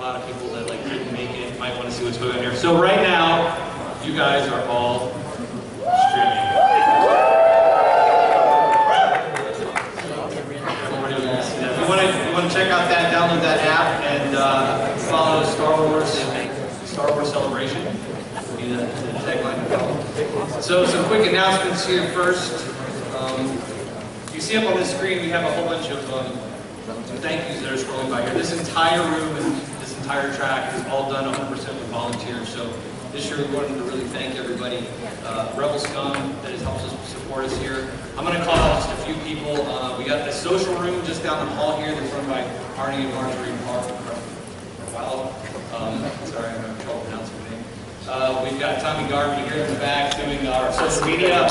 lot of people that like couldn't make it might want to see what's going on here. So right now, you guys are all streaming. If you want to check out that, download that app and follow Star Wars Celebration. The tagline to follow. So some quick announcements here first. You see up on the screen we have a whole bunch of thank yous that are scrolling by here. This entire room and this entire track is all done 100% with volunteers. So this year we wanted to really thank everybody. Rebel Scum that has helped us support us here. I'm going to call out just a few people. We got the social room just down the hall here that's run by Arnie and Marjorie Park. Wow. Sorry, I'm having trouble pronouncing her name. We've got Tommy Garvey here in the back doing our social media.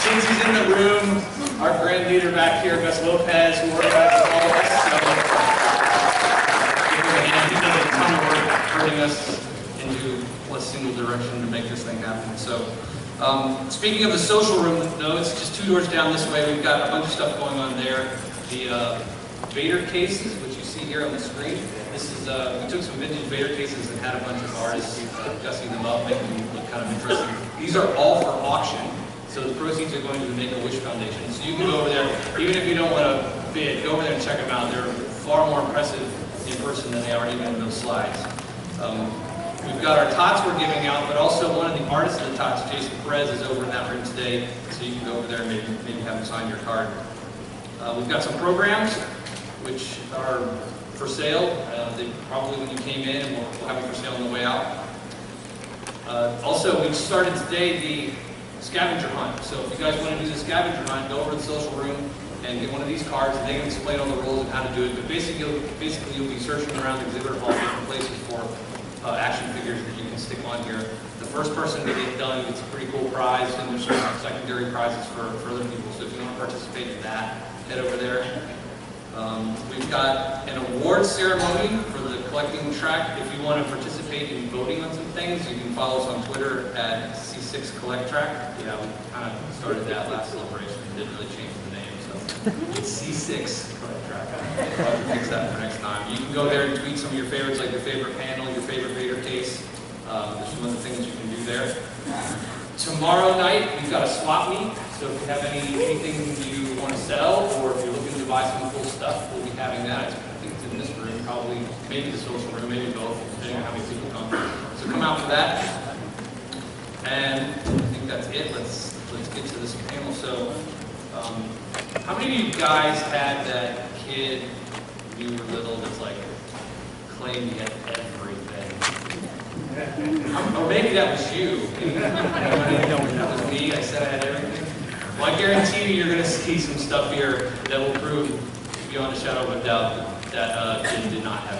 Since he's in the room, our grand leader back here, Gus Lopez, who organizes all of us. So, he does a ton of work herding us into a single direction to make this thing happen. So, speaking of the social room, though, it's just 2 doors down this way. We've got a bunch of stuff going on there. The Vader cases, which you see here on the screen. This is we took some vintage Vader cases and had a bunch of artists gussing them up, making them look kind of interesting. These are all for auction. So the proceeds are going to the Make-A-Wish Foundation. So you can go over there, even if you don't want to bid, go over there and check them out. They're far more impressive in person than they are even in those slides. We've got our tots we're giving out, but also one of the artists of the tots, Jason Perez, is over in that room today. So you can go over there and maybe have him sign your card. We've got some programs which are for sale. They probably when you came in, and we'll have them for sale on the way out. Also, we started today the scavenger hunt. So if you guys want to do the scavenger hunt, go over to the social room and get one of these cards, and they can explain all the rules and how to do it. But basically you'll be searching around the exhibit hall, different places for action figures that you can stick on here. The first person to get done gets a pretty cool prize, and there's some secondary prizes for other people. So if you want to participate in that, head over there. We've got an award ceremony for the collecting track. If you want to participate in voting on some things, you can follow us on Twitter at C6 Collect Track. Yeah, we kind of started that last celebration. We didn't really change the name, so it's C6 Collect Track. I'll probably fix that for next time. You can go there and tweet some of your favorites, like your favorite panel, your favorite Vader case. There's some other things you can do there. Tomorrow night, we've got a swap meet. So if you have anything you want to sell, or if you're looking to buy some cool stuff, we'll be having that. I think it's in this room, probably, maybe the social room, maybe both, depending on how many people come. So come out for that. And I think that's it. Let's get to this panel. So, how many of you guys had that kid when you were little that's like claimed he had everything? Or maybe that was you. That was me. I said I had everything. Well, I guarantee you, you're going to see some stuff here that will prove, beyond a shadow of a doubt, that kid did not have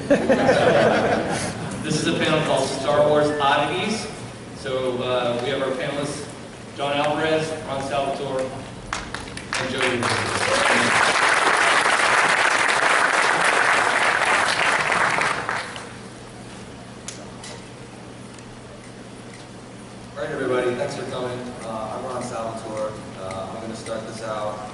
everything. This is a panel called Star Wars Oddities. So we have our panelists, John Alvarez, Ron Salvatore, and Joe Yglesias. All right, everybody, thanks for coming. I'm Ron Salvatore. I'm going to start this out.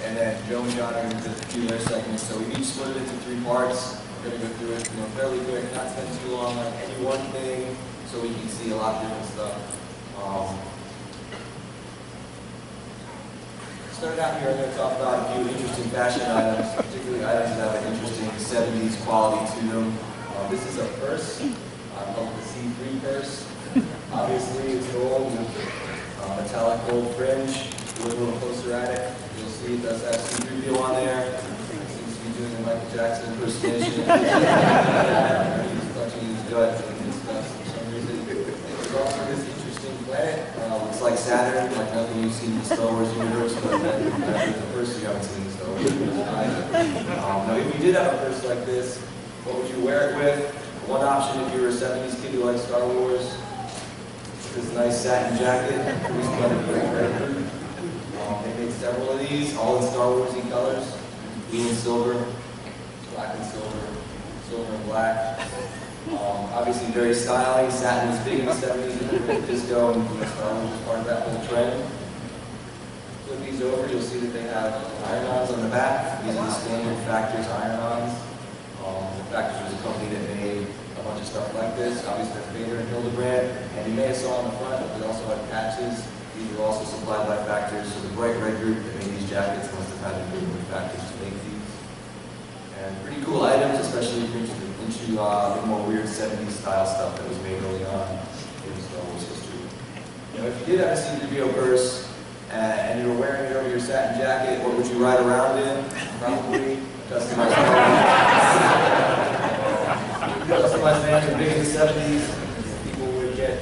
And then Joe and John are going to do a few other segments. So we each split it into 3 parts. We're going to go through it fairly quick, not spend too long on any one thing, so we can see a lot of different stuff. Starting out here, I'm going to talk about a few interesting fashion items, particularly items that have an interesting 70s quality to them. This is a purse. I call it the C3 purse. Obviously, it's gold with metallic gold fringe. Look a little closer at it, you'll see it does have C3PO on there. It seems to be doing a Michael Jackson impersonation. He's clutching his gut and his stuff for some reason. There's also this interesting planet. It's like Saturn, like nothing you've seen in the Star Wars universe, but then the purse you haven't seen in the Star Wars universe either. Now, if you did have a purse like this, what would you wear it with? One option, if you were a 70s kid who liked Star Wars, this nice satin jacket, pretty splendid. They made several of these, all in Star Warsy colors: blue and silver, black and silver, silver and black. Obviously very styling. Satin was big in the 70s and disco, and Star Wars was part of that whole trend. flip these over, you'll see that they have iron-ons on the back. These are the standard Factors iron-ons. The Factors was a company that made a bunch of stuff like this. Obviously, that's Vader and Hildebrand. And you may have saw on the front, but they also had patches. These were also supplied by Factors. So the bright red group that made these jackets must have had a group with Factors to make these. And pretty cool items, especially if you're into the more weird 70s style stuff that was made early on in Star Wars history. Now, if you did have a C-3PO purse and you were wearing it over your satin jacket, what would you ride around in? Probably customized customized vans were big in the 70s. People would get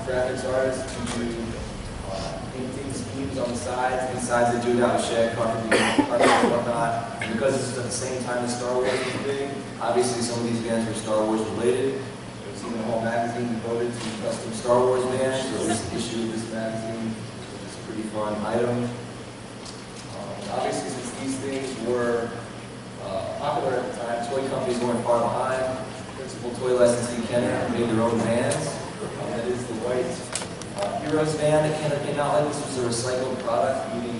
graphics artists to do painting schemes on the sides. Inside they do it out of shed, carpet and whatnot. And because this is at the same time as Star Wars was big, obviously some of these vans were Star Wars related. There was even a whole magazine devoted to custom Star Wars vans. So this issue of this magazine, which is a pretty fun item. Obviously, since these things were popular at the time, toy companies weren't far behind. Principal toy licensee Kenner made their own vans. That is the white Heroes van that Kenner came out like. This was a recycled product, meaning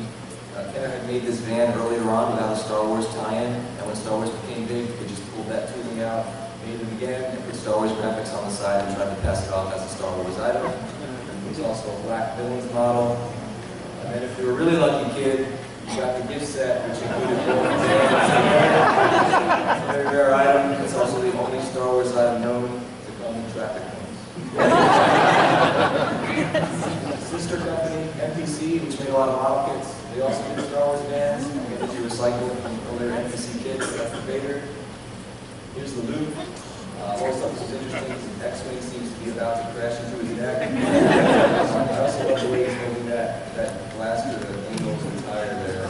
Kenner had made this van earlier on without a Star Wars tie-in, and when Star Wars became big, they just pulled that tooling out, made it again, and put Star Wars graphics on the side and tried to pass it off as a Star Wars item. There's also a black villains model. And then if you were a really lucky kid, you got the gift set, which included villains vans. Very rare item. It's also the only Star Wars item known to come in traffic cones. Sister company, MPC, which made a lot of model kits. They also did Star Wars vans. Again, these are recycled from earlier MPC kits. That's the Vader. Here's the loop. More stuff was interesting. X-Wing seems to be about to crash into his neck. I also love the way he's holding that blaster that angles the tire there.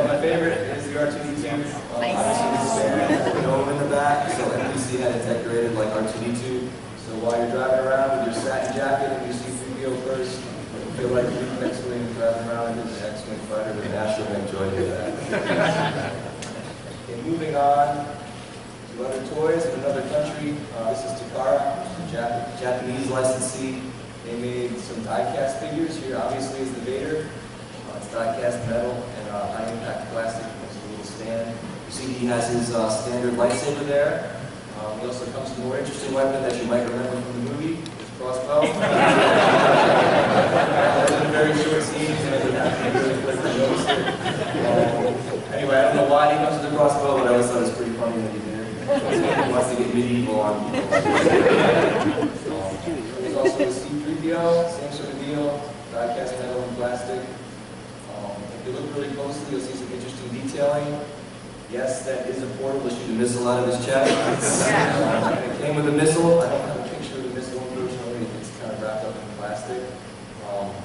My favorite is the R2-D2. Obviously, this van has a dome in the back, so MPC had it decorated like R2-D2. So while you're driving around with your satin jacket and your C-3PO purse, you feel like you're an X-Wing driving around in an X-Wing fighter with an astromech joined to that. Okay, moving on to other toys in another country. This is Takara, Japanese licensee. They made some die-cast figures. Here, obviously, is the Vader. It's die-cast metal and high-impact plastic. There's a little stand. You see, he has his standard lightsaber there. He also comes with a more interesting weapon that you might remember from the movie, his crossbow. That's a very short scene, and it would have to be really quick to notice it. Anyway, I don't know why he comes with a crossbow, but I always thought it was pretty funny that he did. He wants to get medieval on people. There's also a C-3PO, same sort of deal, die-cast metal and plastic. If you look really closely, you'll see some interesting detailing. Yes, that is a portable to shoot a missile out of his chest. And it came with a missile. I don't have a picture of the missile, unfortunately. It's kind of wrapped up in plastic.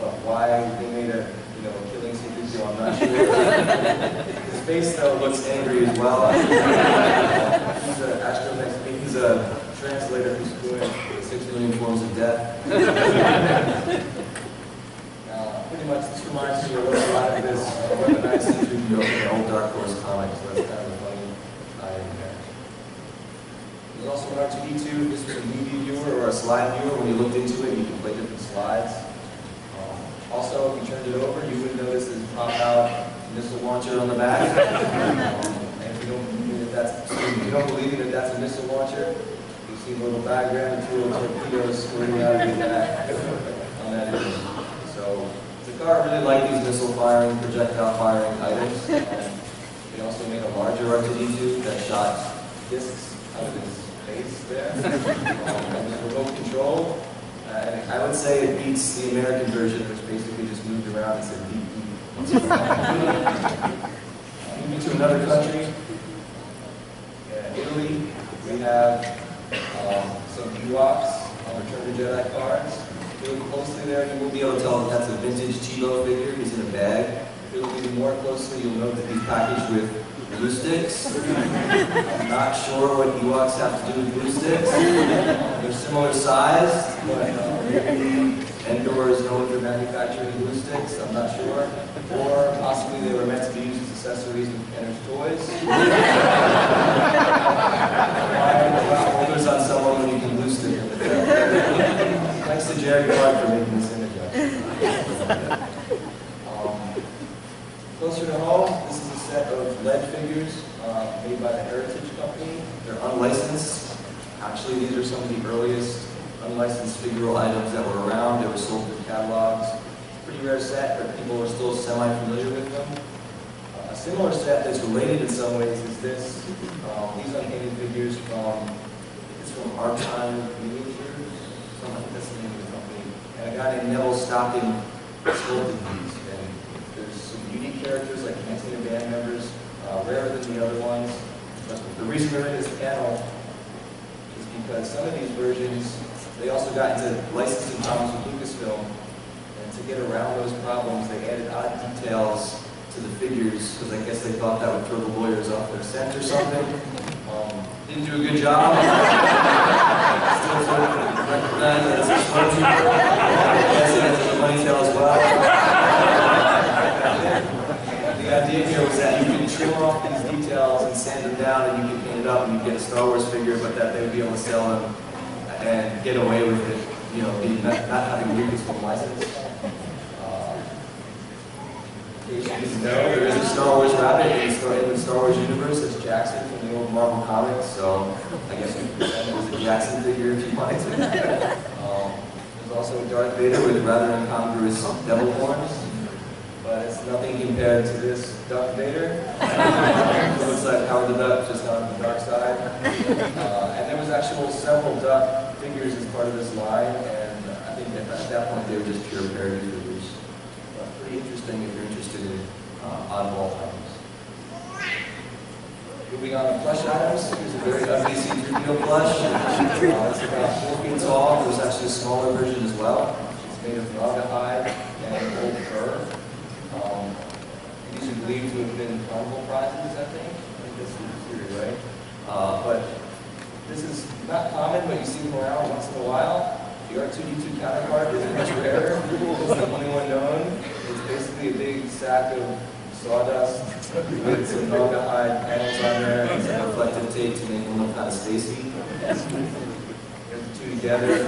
But why they made a killing C-3PO, I'm not sure. His face, though, looks angry as well. He's an astromech. He's a translator who's doing 6 million forms of death. Pretty much, this reminds me of a lot of this weaponized C-3PO from the old Dark Horse comics, so that's kind of a funny item there. There's also an R2-D2. This was a movie viewer or a slide viewer. When you looked into it, you could play different slides. Also, if you turned it over, you would notice this pop-out missile launcher on the back. And if you don't believe that that's a missile launcher, you see a little diagram of 2 little torpedoes squirting out of the back on that image. So, Takara really liked these missile firing, projectile firing items. They also made a larger R2-D2 that shot discs out of his face there. It was remote control. And I would say it beats the American version, which basically just moved around and said beep beep. Moving to another country, Italy, we have some Ewoks on Return to Jedi cards. If you look closely there, you will be able to tell that that's a vintage Chibo figure. He's in a bag. If you look even more closely, you'll note that he's packaged with glue sticks. I'm not sure what Ewoks have to do with glue sticks. They're similar size, but maybe Endor is known for manufacturing glue sticks. I'm not sure. Or possibly they were meant to be used as accessories in Kenner's toys. Why holders on someone when you can glue stick them? Thanks to Jerry Clark for making this image up. Closer to home, this is a set of lead figures made by the Heritage Company. They're unlicensed. Actually, these are some of the earliest unlicensed figural items that were around. They were sold through catalogs. Pretty rare set, but people were still semi-familiar with them. A similar set that's related in some ways is this. These unpainted figures it's from Archive Miniatures. I think that's the name of the company. And a guy named Neville Stockton sculpted these. And there's some unique characters like Cantina band members, rarer than the other ones. But the reason they're in this panel is because some of these versions, they also got into licensing problems with Lucasfilm. And to get around those problems, they added odd details to the figures because I guess they thought that would throw the lawyers off their scent or something. Didn't do a good job. Still sort of recognize that as a spongy. Yes, it has a money tail as well. The idea here was that you could trim off these details and sand them down and you could paint it up and you get a Star Wars figure, but that they would be able to sell them and get away with it, you know, not having Lucasfilm license. In case you didn't know, there is a Star Wars rabbit in the Star Wars universe. It's Jackson from the old Marvel comics, so I guess you could pretend it was a Jackson figure if you wanted to. There's also a Darth Vader with rather incongruous devil horns, but it's nothing compared to this Darth Vader. It looks like Howard the Duck, just on the dark side. And there was actually several Duck figures as part of this line, and I think that at that point they were just pure parody figures. Pretty interesting if you're interested in oddball items. Moving on to plush items, here's a very ugly C-3PO plush. It's about 4 feet tall. There's actually a smaller version as well. It's made of rawhide and old fur. These are believed to have been carnival prizes, I think. I think that's the theory, right? But this is not common, but you see them around once in a while. The R2-D2 counterpart is much rarer. It's the only one known. It's basically a big sack of sawdust with some rawhide panels on there and some reflective tape to make them look kind of spacey. There's the two together. It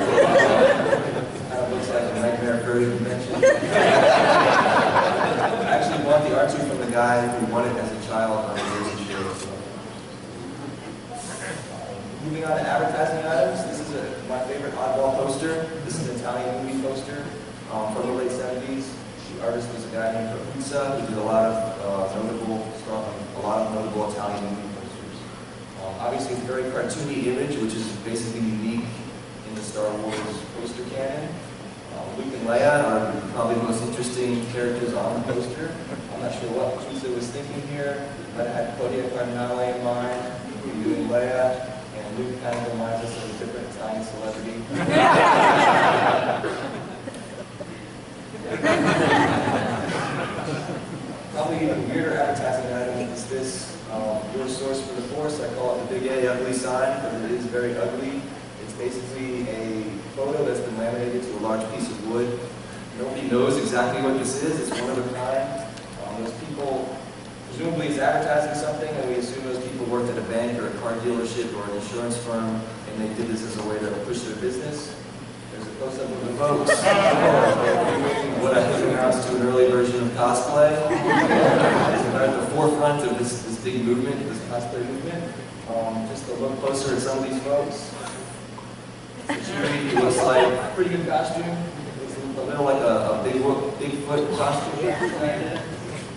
kind of looks like a Nightmare Furry convention. I actually bought the R2 from the guy who won it as a child on the Jersey Shore. Moving on to advertising items, this is my favorite oddball poster. This is an Italian movie poster from the late 70s. The artist was a guy named Capuzza who did a lot of notable Italian movie posters. Obviously, it's a very cartoony image, which is basically unique in the Star Wars poster canon. Luke and Leia are probably the most interesting characters on the poster. I'm not sure what Capuzza was thinking here, but I had Claudia Cardinale in mind, doing Leia. And Luke kind of reminds us of a different Italian celebrity. Probably even weirder advertising item is this. Your source for the Force, I call it the Big A Ugly sign, because it is very ugly. It's basically a photo that's been laminated to a large piece of wood. Nobody knows exactly what this is. It's one of a kind. Those people, presumably it's advertising something, and we assume those people worked at a bank or a car dealership or an insurance firm, and they did this as a way to push their business. There's a close-up of the folks. What I think amounts to an early version of cosplay. It's at the forefront of this big movement, this cosplay movement. Just to look closer at some of these folks. It looks like a pretty good costume. It's a little like a Bigfoot costume.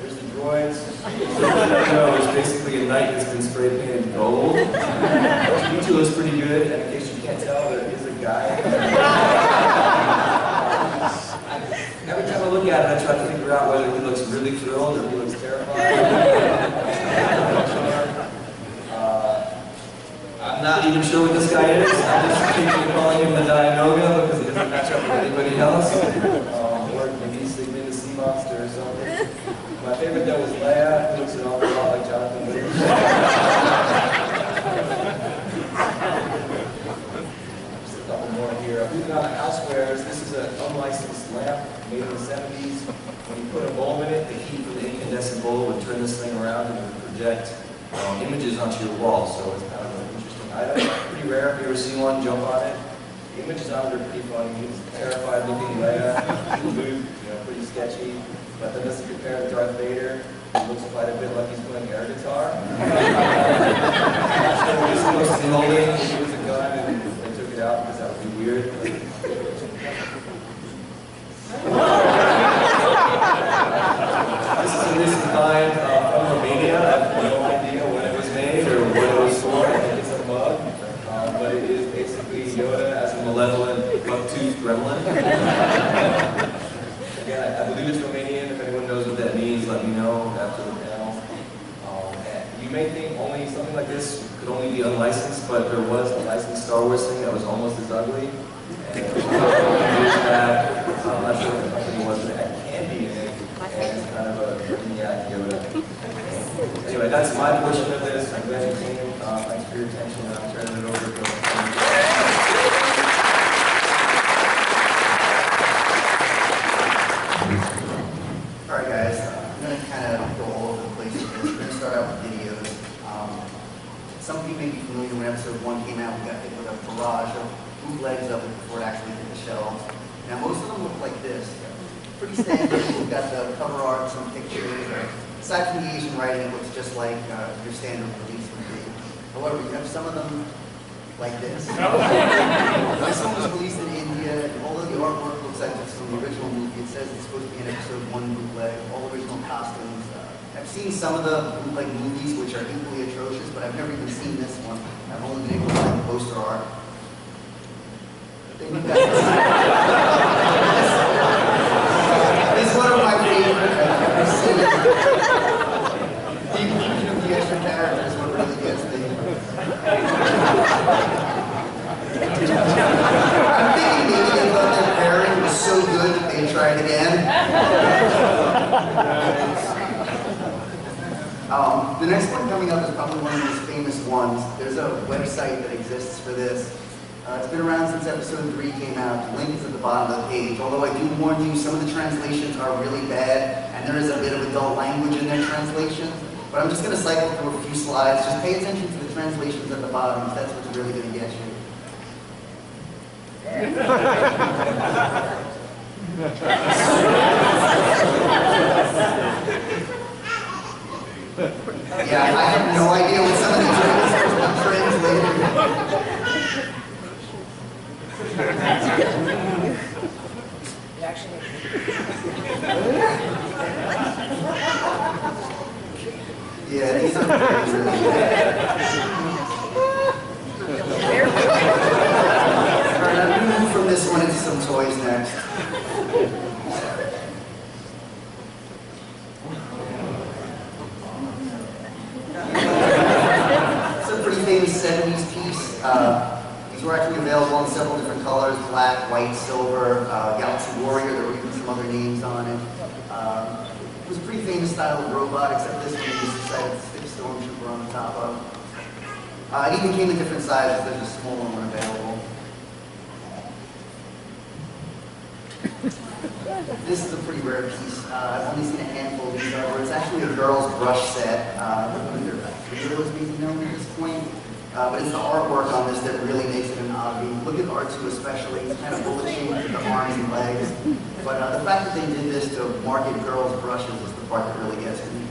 There's the droids. It's basically a knight that's been spray painted gold. R2-D2 looks pretty good, and in case you can't tell, there is a guy. Every time I look at it, I try to figure out whether he looks really thrilled or he looks terrified. I'm not even sure what this guy is. I'm just thinking of calling him the Dianoga because he doesn't match up with anybody else. Or maybe he's sleeping in the sea monster or something. My favorite though is Leia, who looks an awful lot like Jonathan Williams. Just a couple more here. Moving on to housewares, this is an unlicensed lamp made in the 70s. When you put a bulb in it, the heat from the incandescent bulb would turn this thing around and it would project images onto your wall. So it's kind of an interesting item. Pretty rare. If you ever see one, jump on it. The images on it are pretty funny. It's terrified looking Leia, pretty sketchy. But then this is compared to Darth Vader. He looks quite a bit like he's playing air guitar. Not sure what he's supposed to be holding. If it was a gun and they took it out because that would be weird. This is a recent find from Romania. I have no idea when it was made or what it was for. I think it's a mug. But it is basically Yoda as a malevolent buck-toothed gremlin. Again, I believe it's Romanian. If anyone knows what that means, let me know after the panel. You may think only something like this could only be unlicensed, but there was a licensed Star Wars thing that was almost as ugly. And years back, I'm not sure what the company was, but it had candy in it, and it's kind of a maniac Yoda. Anyway, that's my portion of this. I'm glad you came. Thanks for your attention, and I'm turning it over to Bill. Alright guys, I'm going to kind of go all over the place with this. We're going to start out with videos. Some of you may be familiar when episode 1 came out, we got hit with a barrage of bootlegs of it before it actually hit the shelves. Now most of them look like this. Pretty standard, we've got the cover art, some pictures. Aside from the Asian writing, it looks just like your standard release would be. However, you have some of them like this. This one was released in India, and although the artwork looks like it's from the original movie, it says it's supposed to be an episode 1 bootleg, all original costumes. I've seen some of the bootleg movies which are equally atrocious, but I've never even seen this one. I've only been able to find the poster art. Then you've got this is one of my favorites I've seen. The inclusion of the extra characters is what really gets me. I'm thinking maybe they thought their pairing was so good that they'd try it again. The next one coming up is probably one of the most famous ones. There's a website that exists for this. It's been around since episode 3 came out. The link is at the bottom of the page. Although I do warn you, some of the translations are really bad, and there is a bit of adult language in their translations. But I'm just going to cycle through a few slides. Just pay attention to the translations at the bottom, because that's what's really going to get you. Yeah, I have no idea what some of these are supposed to be translated. Yeah, these are really bad. Alright, I'm going to move from this one into some toys next. It's a pretty famous 70s piece. These were actually available in several different colors: black, white, silver, Galaxy Warrior. There were even some other names on it. It was a pretty famous style of robot, except this one just decided to stick Stormtrooper on the top of. It even came in different sizes. There's a small one available. This is a pretty rare piece. I've only seen a handful of these over. It's actually a girl's brush set. Videos may be known at this point. But it's the artwork on this that really makes it an oddity. Look at R2 especially. It's kind of bullet shaped with the arms and legs. But the fact that they did this to market girls' brushes is the part that really gets me.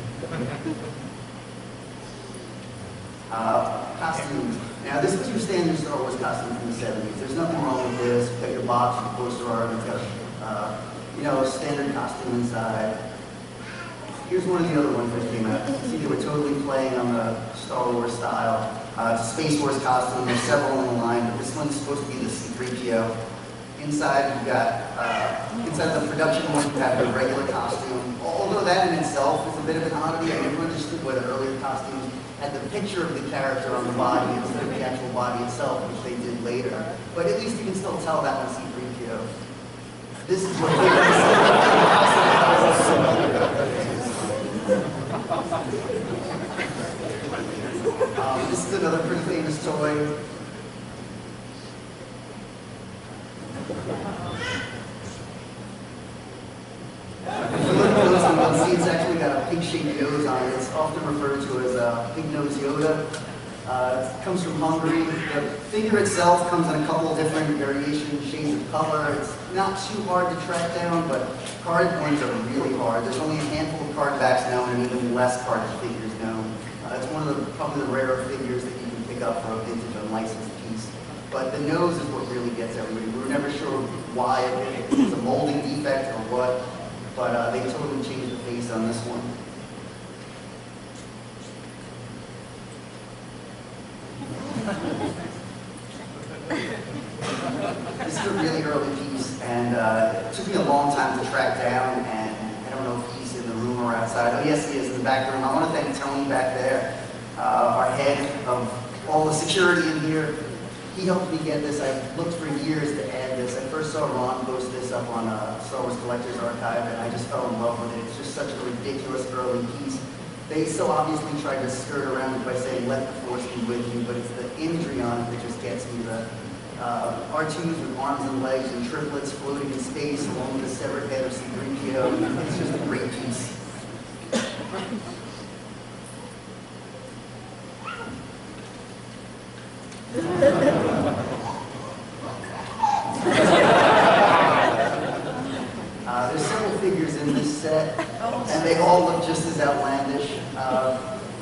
Costumes. Now this was your standard Star Wars costume from the 70s. There's nothing wrong with this. You've got your box, your poster art, it's got a standard costume inside. Here's one of the other ones that came out. You see they were totally playing on the Star Wars style. It's a Space Wars costume. There's several in the line, but this one's supposed to be the C-3PO. Inside you've got, inside the production one you have the regular costume. Although that in itself is a bit of an oddity. I never understood why the earlier costumes had the picture of the character on the body instead of the actual body itself, which they did later. But at least you can still tell that one's C-3PO. This is what this is another pretty famous toy. If you look closely, you'll see it's actually got a pig-shaped nose on it. It's often referred to as a pig-nosed Yoda. It comes from Hungary. The figure itself comes in a couple of different variations, shades of color. It's not too hard to track down, but card ones are really hard. There's only a handful of card backs known and even less card figures known. It's one of the probably the rarer figures that you can pick up for a vintage unlicensed piece. But the nose is what really gets everybody. We were never sure why, if it's a molding defect or what, but they totally changed the face on this one. This is a really early piece, and it took me a long time to track down, and I don't know if he's in the room or outside. Oh yes, he is in the back room. I want to thank Tony back there, our head of all the security in here. He helped me get this. I looked for years to add this. I first saw Ron post this up on Star Wars Collectors Archive, and I just fell in love with it. It's just such a ridiculous early piece. They so obviously tried to skirt around it by saying, let the Force be with you, but it's the imagery on it that just gets me. The R2s with arms and legs and triplets floating in space along with the severed head of C-3PO. It's just a great piece. There's several figures in this set, and they all look just as outlandish.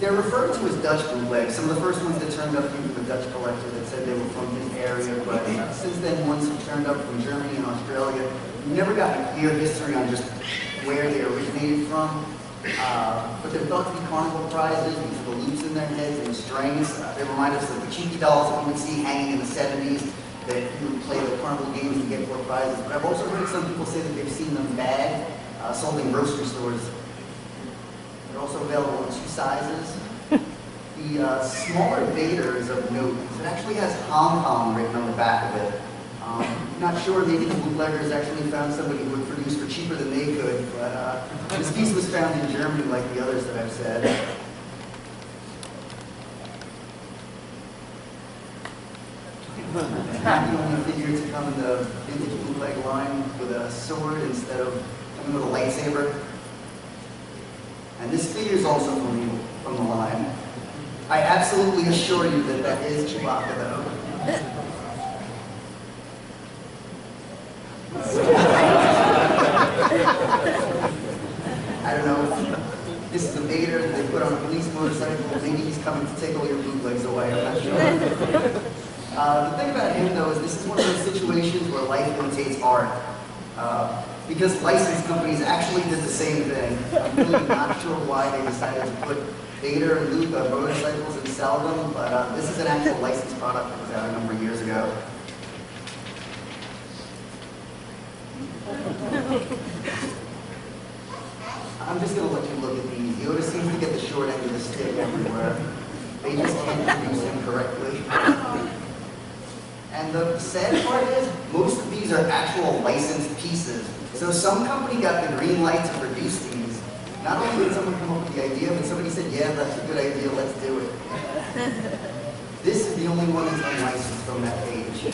They're referred to as Dutch bootlegs. Some of the first ones that turned up came from a Dutch collector that said they were from his area, but since then ones have turned up from Germany and Australia. We've never gotten a clear history on just where they originated from, but they're thought to be carnival prizes because of the loops in their heads and strings. They remind us of the cheeky dolls that we would see hanging in the 70s that you would play the carnival games and get more prizes. But I've also heard some people say that they've seen them bagged, sold in grocery stores. They're also available in 2 sizes. The smaller Vader is of note because it actually has Hong Kong written on the back of it. Not sure, maybe the bootleggers actually found somebody who would produce for cheaper than they could, but this piece was found in Germany like the others that I've said. Not the only figure to come in the vintage bootleg line with a sword instead of coming with a lightsaber. And this figure is also from the line. I absolutely assure you that that is Chewbacca, though. I don't know if this is a Vader that they put on a police motorcycle. Maybe he's coming to take all your bootlegs away. I'm not sure. The thing about him, though, is this is one of those situations where life imitates art. Because license companies actually did the same thing. I'm really not sure why they decided to put Vader and Luke on motorcycles and sell them, but this is an actual licensed product that was out a number of years ago. I'm just going to let you look at these. Yoda seems to get the short end of the stick everywhere. They just can't produce him correctly. And the sad part is, most of these are actual licensed pieces. So some company got the green light to produce these. Not only did someone come up with the idea, but somebody said, yeah, that's a good idea, let's do it. This is the only one that's unlicensed from that page.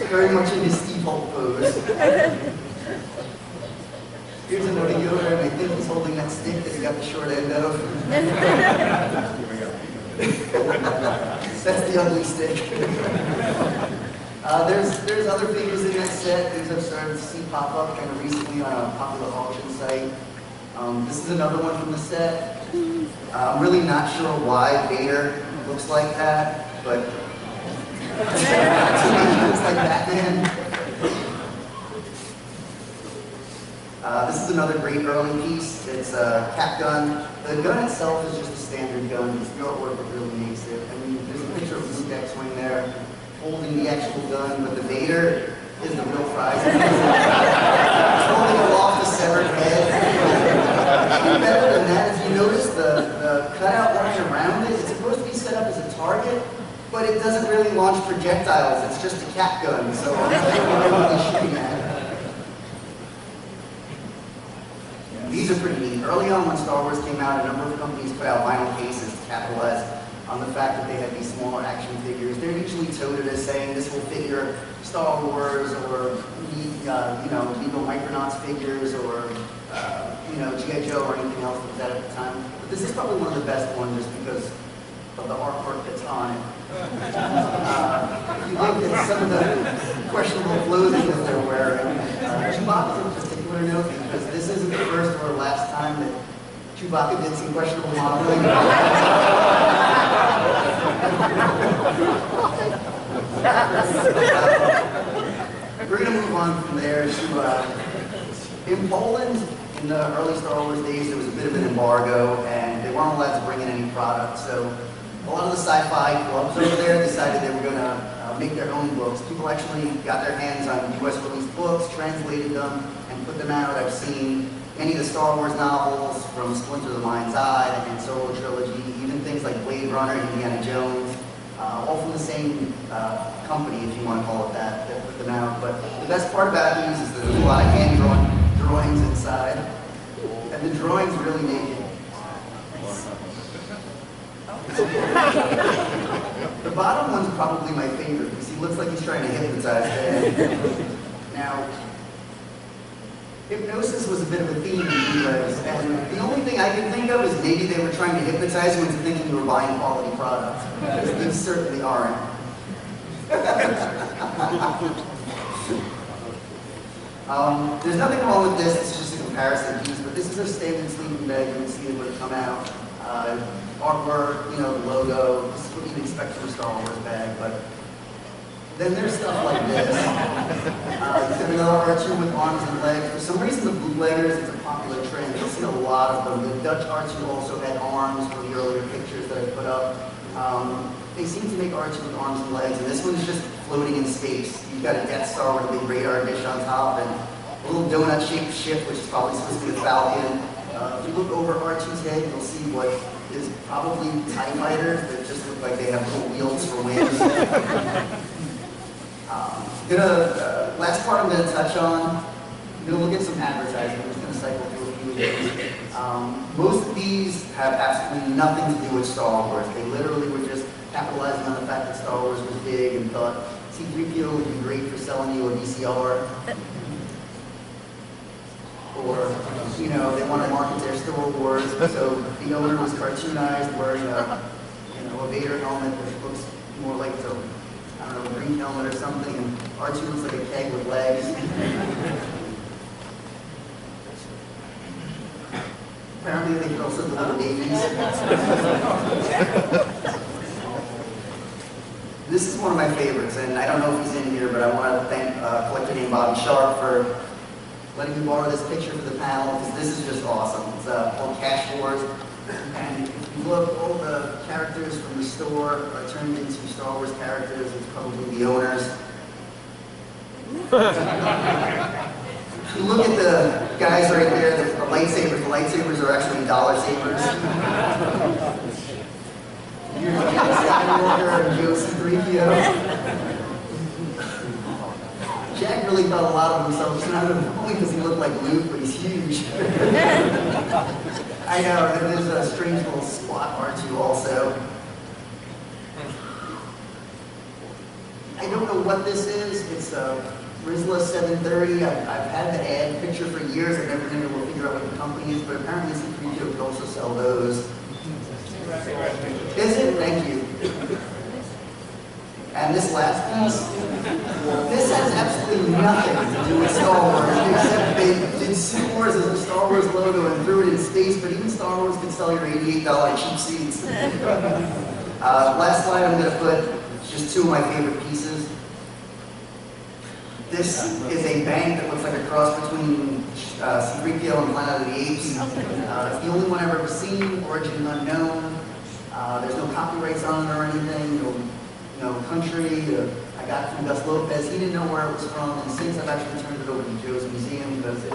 Very much in his Steve Hulk pose. Here's another Yoda, and I think he's holding that stick that he got the short end of. That's the ugly stick. There's other figures in that set, things I've started to see pop up kind of recently on a popular auction site. This is another one from the set. I'm really not sure why Vader looks like that, but to me he looks like Batman. This is another great early piece. It's a cap gun. The gun itself is just a standard gun. It's the artwork that really makes it. I mean, there's a picture of Luke X-Wing there holding the actual gun, but the Vader is the real prize. It's holding aloft the severed head. Even better than that, if you notice the cutout line around it, it's supposed to be set up as a target, but it doesn't really launch projectiles. It's just a cap gun, so I'm not sure what they're shooting at. These are pretty neat. Early on when Star Wars came out, a number of companies put out vinyl cases to capitalize on the fact that they had these smaller action figures. They're usually touted as saying this will figure Star Wars or Lego Micronauts figures or you know, G.I. Joe or anything else that was out at the time. But this is probably one of the best ones just because of the artwork that's on it. If you look at some of the questionable clothing that they're wearing, Chewbacca in particular note, because this isn't the first or last time that Chewbacca did some questionable modeling. We're going to move on from there to, in Poland, in the early Star Wars days, there was a bit of an embargo, and they weren't allowed to bring in any product. So a lot of the sci-fi clubs over there decided they were going to make their own books. People actually got their hands on US released books, translated them, and put them out. I've seen any of the Star Wars novels, from Splinter the Mind's Eye, and Solo Trilogy, even things like Blade Runner, Indiana Jones, all from the same company, if you want to call it that put them out. But the best part about these is that there's a lot of hand-drawn drawings inside, and the drawings really make it. The bottom one's probably my favorite, because he looks like he's trying to hypnotize Dan. Now, hypnosis was a bit of a theme in bootlegs, and the only thing I can think of is maybe they were trying to hypnotize you into thinking you were buying quality products. Because these certainly aren't. There's nothing wrong with this, it's just a comparison piece, but this is a standard sleeping bag. You can see it would have come out. Artwork, you know, the logo, this is what you'd expect from a Star Wars bag, but then there's stuff like this. Another R2 with arms and legs. For some reason, the bootleggers, it's a popular trend. You'll see a lot of them. The Dutch R2 also had arms for the earlier pictures that I put up. They seem to make R2 with arms and legs, and this one's just floating in space. You've got a Death Star with a big radar dish on top, and a little donut-shaped ship, which is probably supposed to be a Falcon. If you look over R2's head, you'll see what is probably TIE fighters that just look like they have little wheels for wings. Last part I'm going to touch on, I'm going to look at some advertising. I'm just going to cycle through a few of these. Most of these have absolutely nothing to do with Star Wars. They literally were just capitalizing on the fact that Star Wars was big and thought C-3PO would be great for selling you a VCR. Or, you know, they want to market their Star Wars, so the owner was cartoonized wearing a Vader helmet, which looks more like a green helmet or something, and R2 looks like a keg with legs. Apparently they could also deliver babies. This is one of my favorites, and I don't know if he's in here, but I want to thank a collector named Bobby Sharp for letting me borrow this picture for the panel, because this is just awesome. It's called Cash Wars, and if you look, all the characters from the store are turned into Star Wars characters. It's probably the owners. If you look at the guys right there, the lightsabers are actually dollar sabers. You're looking at Salvatore and Joseph Yglesias. Jack really thought a lot of himself, not only because he looked like Luke, but he's huge. I know, and there's a strange little squat R2 also. I don't know what this is. It's a Rizla 730. I've had the ad picture for years. I've never been able to figure out what the company is, but apparently C-3PO could also sell those. Is it? Thank you. And this last piece, this has absolutely nothing to do with Star Wars, except they did Star Wars as a Star Wars logo and threw it in space, but even Star Wars could sell your $88 cheap seats. Last slide, I'm going to put just two of my favorite pieces. This is a bank that looks like a cross between C-3PO and Planet of the Apes. It's the only one I've ever seen, origin unknown. There's no copyrights on it or anything. No country. I got it from Gus Lopez. He didn't know where it was from, and since I've actually turned it over to Joe's museum because it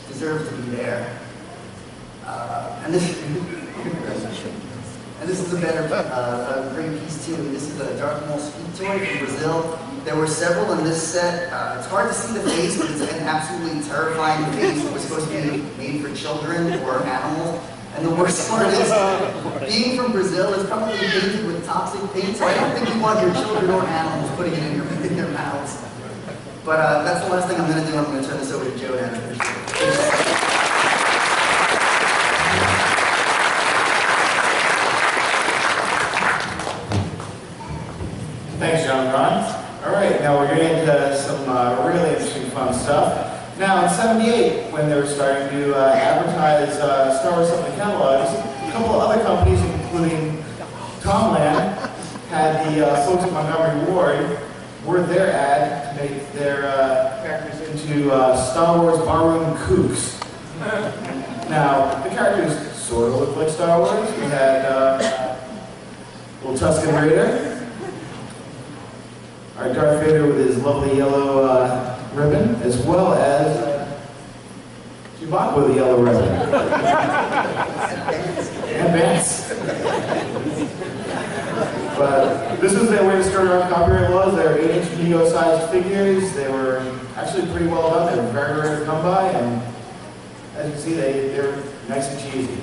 deserves to be there. And this is a great piece too. This is a Darth Maul speed toy from Brazil. There were several in this set. It's hard to see the face, but it's an absolutely terrifying face. It was supposed to be made for children or animals. And the worst part is, being from Brazil, it's probably painted with toxic paint, so I don't think you want your children or animals putting it in their mouths. But that's the last thing I'm going to do. I'm going to turn this over to Joe now. 2008, when they were starting to advertise Star Wars stuff in the catalogs, a couple of other companies, including Tomland, had the folks at Montgomery Ward word their ad to make their characters into Star Wars barroom kooks. Now, the characters sort of look like Star Wars. We had little Tusken Raider, our Darth Vader with his lovely yellow ribbon, as well as Chewbacca with a yellow ribbon. And Vance. But this was their way to start around copyright laws. They were 8-inch Neo-sized figures. They were actually pretty well done. They were very rare to come by, and as you can see, they were nice and cheesy.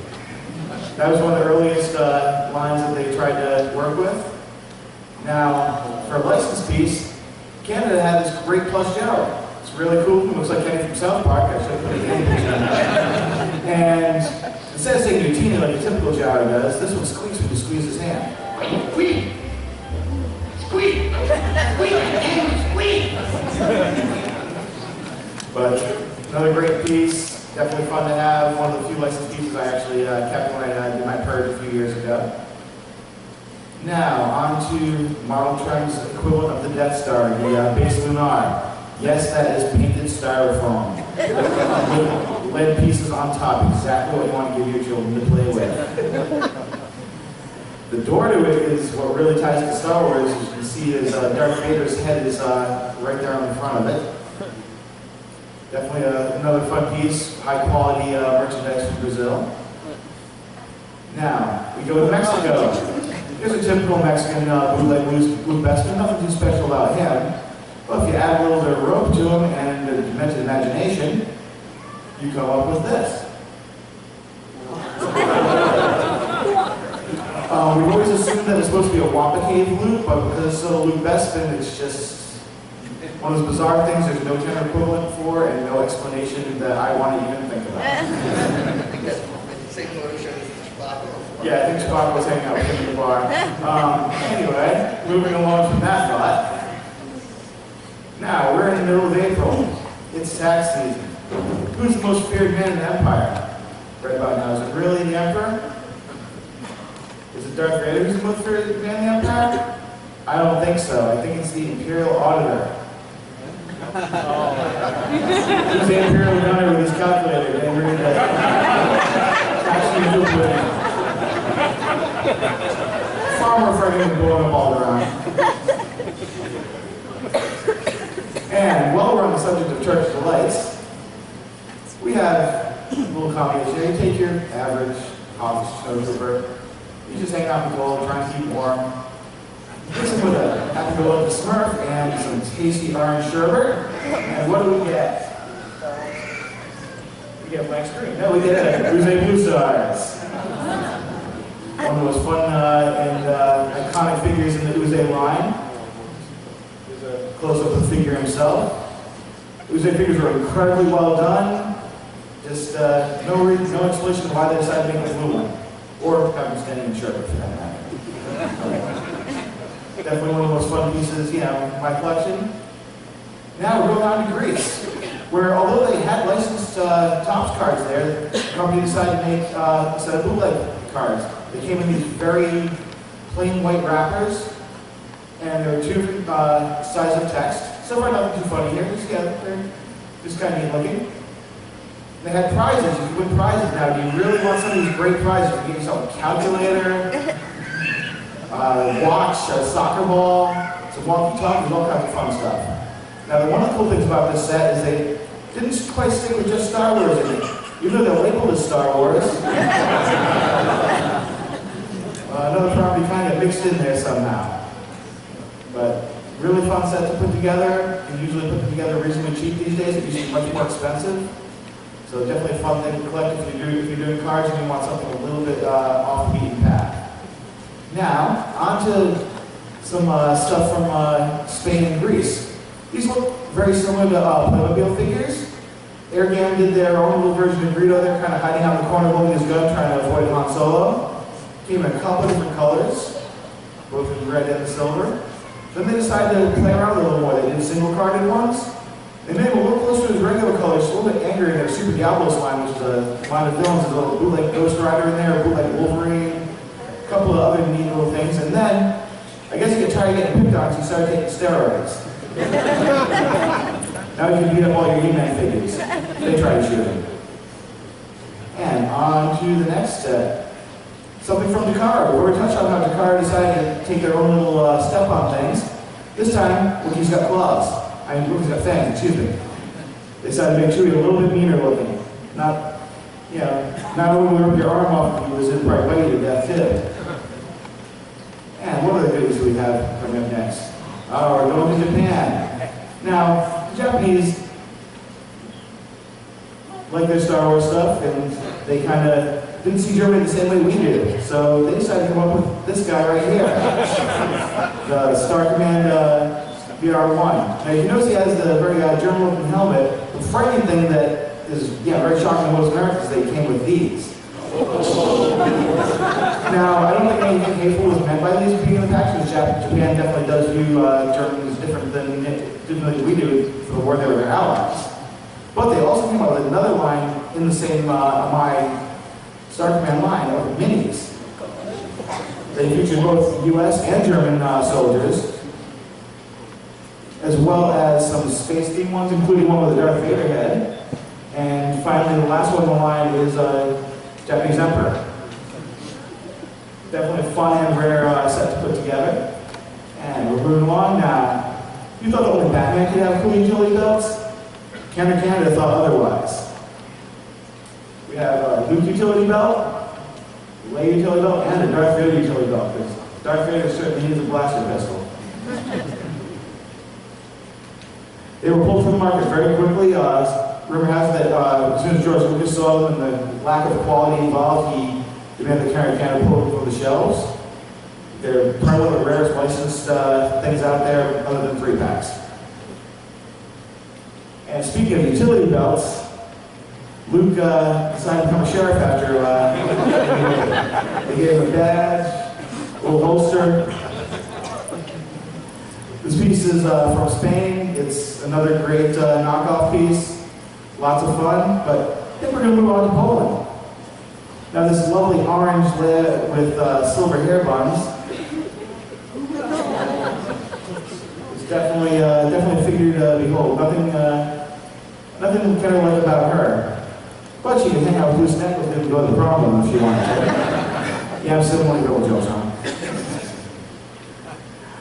That was one of the earliest lines that they tried to work with. Now, for a licensed piece, Canada had this great plush Jowler. It's really cool. It looks like Kenny from South Park. I should have put a Kenny picture in there. And instead of saying Nutini like a typical Jowler does, this one squeaks when you squeeze his hand. Squeak! Squeak! Squeak! Squeak! But another great piece. Definitely fun to have. One of the few licensed pieces I actually kept when I did my purge a few years ago. Now, on to Model Trend's equivalent of the Death Star, the base lunar. Yes, that is painted styrofoam. With lead pieces on top, exactly what you want to give your children to play with. The door to it is what really ties to Star Wars. As you can see, is Darth Vader's head is right there on the front of it. Definitely another fun piece, high quality merchandise from Brazil. Now, we go to Mexico. Here's a typical Mexican bootleg Blue Bespin. Nothing too special about him. But if you add a little bit of rope to him and a demented imagination, you come up with this. We've always assumed that it's supposed to be a Wampa Cave loop, but because it's a Luke Bespin, it's just one of those bizarre things there's no gender equivalent for and no explanation that I want to even think about. Yeah, I think Chewbacca was hanging out with him in the bar. Anyway, moving along from that thought. Now, we're in the middle of April. It's tax season. Who's the most feared man in the Empire? Right about now, is it really the Emperor? Is it Darth Vader who's the most feared man in the Empire? I don't think so. I think it's the Imperial Auditor. Who's the Imperial Gunner with his calculator? Far more frightening than blowing up all around. And while we're on the subject of church delights, we have a little combination. You take your average office snowtrooper, you just hang out in the cold, trying to keep warm. Mix him with a happy-go-lucky Smurf and some tasty orange sherbet. And what do we get? We get a blank screen. No, we get a Uze Blue Stars. One of the most fun and iconic figures in the Uze line. Here's a close-up of the figure himself. Uze figures are incredibly well done. Just no explanation of why they decided to make a blue one. Or have him standing in sherbet for that matter. Definitely one of the most fun pieces, in my collection. Now we're going on to Greece, where although they had licensed Topps cards there, the company decided to make a set of bootleg cards. They came in these very plain white wrappers, and there were two different sizes of text. So far, nothing too funny here. They're just kind of neat looking. They had prizes. You could win prizes now. Do you really want some of these great prizes? You can get yourself a calculator, watch, a soccer ball, some walkie-talkies, all kinds of fun stuff. Now, one of the cool things about this set is they didn't quite stick with just Star Wars in it. Even though they're labeled as Star Wars, another property kind of mixed in there somehow. But really fun set to put together. You can usually put them together reasonably cheap these days. It's usually much more expensive. So definitely a fun thing to collect if you're doing cards and you want something a little bit off the beaten path. Now, on to some stuff from Spain and Greece. These look very similar to Playmobil figures. Airgam did their own little version of Greedo. They're kind of hiding out in the corner holding his gun, trying to avoid Han Solo. Came in a couple of different colors, both in red and silver. Then they decided to play around a little more. They did single-carded ones. They made him a little closer to his regular colors, a little bit angrier in their Super Diablos line, which is a line of villains. There's a little bootleg Ghost Rider in there, a bootleg Wolverine, a couple of other neat little things. And then, I guess he got tired of getting picked on, so he started taking steroids. Now you can beat up all your He-Man figures. They try to shoot him. And on to the next something from Dakar. We already touched on how Dakar decided to take their own little step on things. This time, Wookiee's got claws. Wookiee's got fangs, excuse me. They decided to make Chewie a little bit meaner looking. Not only rip your arm off if he was in bright white to death too. And what other goodies do we have coming up next? Oh, we're going to Japan. Now, the Japanese like their Star Wars stuff, and they kind of didn't see Germany the same way we do. So they decided to come up with this guy right here, the Star Command VR-1. Now you notice he has the very German-looking helmet. The frightening thing that is very shocking to most Americans is they came with these. Now, I don't think anything hateful was meant by these being in the package, because Japan definitely does view Germans different than we do for the war they were their allies. But they also came out with another line in the same my Star Command line of minis. They featured both U.S. and German soldiers, as well as some space-themed ones, including one with a Darth Vader head. And finally, the last one on the line is Japanese Emperor. Definitely a fun and rare set to put together. And we're moving along now. You thought that only Batman could have cool utility belts? Canada thought otherwise. We have a Luke utility belt, Leia utility belt, and a Darth Vader utility belt, because Darth Vader certainly needs a blaster pistol. They were pulled from the market very quickly. Rumor has it that as soon as George Lucas saw them and the lack of quality involved, he demanded that Canada pull them from the shelves. They're probably one of the rarest licensed things out there, other than 3-packs. And speaking of utility belts, Luke decided to become a sheriff after they gave him a badge, a little holster. This piece is from Spain. It's another great knockoff piece. Lots of fun, but I think we're going to move on to Poland. Now this lovely orange lid with silver hair buns. It's definitely a figure to behold. Nothing kind of like about her. But she can hang out with Loose Neck with him and go to the prom if she wanted to. Yeah, I'm still wanting to go with Joe, John.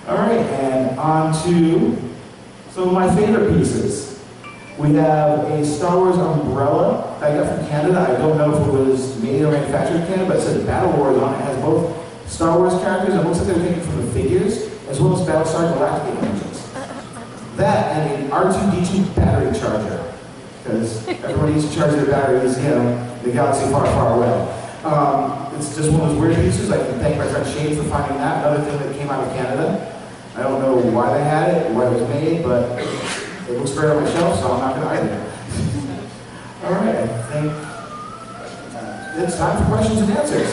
Alright, and on to some of my favorite pieces. We have a Star Wars umbrella that I got from Canada. I don't know if it was made or manufactured in Canada, but it says Battle Wars on it. It has both Star Wars characters, and it looks like they were taken from the figures, as well as Battlestar Galactica images. That and an R2-D2 battery charger, because everybody needs to charge their batteries, in the galaxy far, far away. It's just one of those weird pieces. I can thank my friend Shane for finding that. Another thing that came out of Canada. I don't know why they had it, why it was made, but it looks great on my shelf, so I'm not going to hide it. All right, I think it's time for questions and answers.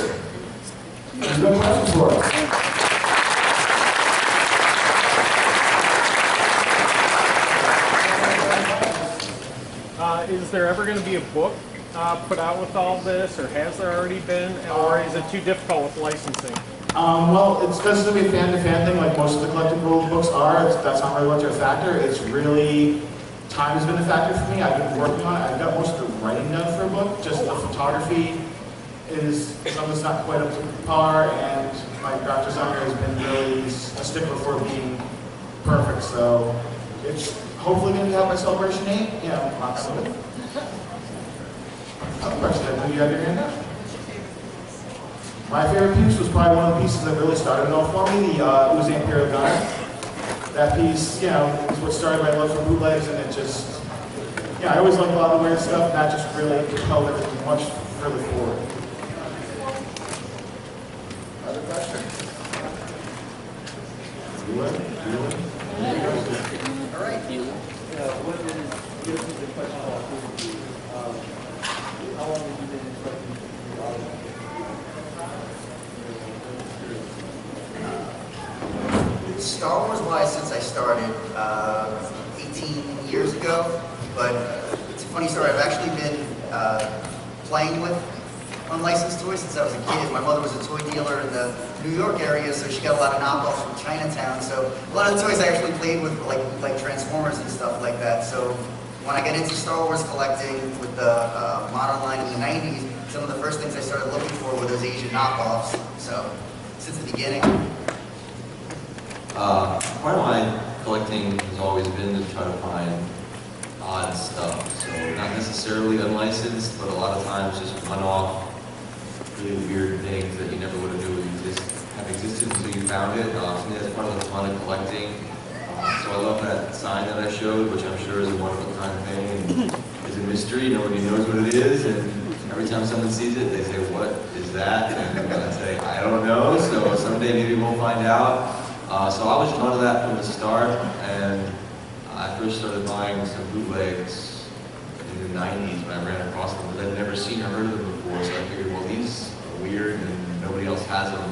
Who's got questions for us? Is there ever going to be a book put out with all this, or has there already been, or is it too difficult with licensing? Well, it's going to be a fan-to-fan thing, like most of the collectible books are. That's not really much of a factor. It's really, time has been a factor for me. I've been working on it. I've got most of the writing done for a book. Just the photography is something that's not quite up to par, and my graphic designer has been really a stickler for being perfect. So it's hopefully going to be out by Celebration 8. Yeah, lots of it. Other question, I believe you have your hand up. My favorite piece was probably one of the pieces that really started it all for me. It was the Imperial Guard. That piece, is what started my love for bootlegs, and it just, I always liked a lot of the weird stuff, and that just really propelled everything much further forward. Other question? All right. What is the question about how long have you been expecting the audience? Star Wars wise, since I started 18 many years ago, but it's a funny story. I've actually been playing with unlicensed toys since I was a kid. My mother was a toy dealer in the New York area, so she got a lot of knockoffs from Chinatown. So a lot of the toys I actually played with, like Transformers and stuff like that. So when I got into Star Wars collecting with the modern line in the 90s, some of the first things I started looking for were those Asian knockoffs. So since the beginning. Part of my collecting has always been to try to find odd stuff. So not necessarily unlicensed, but a lot of times just one-off, really weird things that you never would have knew have existed until you found it. To me, that's part of the fun of collecting. So I love that sign that I showed, which I'm sure is a one-of-a-kind thing and is a mystery. Nobody knows what it is, and every time someone sees it, they say, "What is that?" And I say, "I don't know." So someday maybe we'll find out. So I was drawn to that from the start, and I first started buying some bootlegs in the 90s when I ran across them, but I'd never seen or heard of them before, so I figured, well, these are weird and nobody else has them.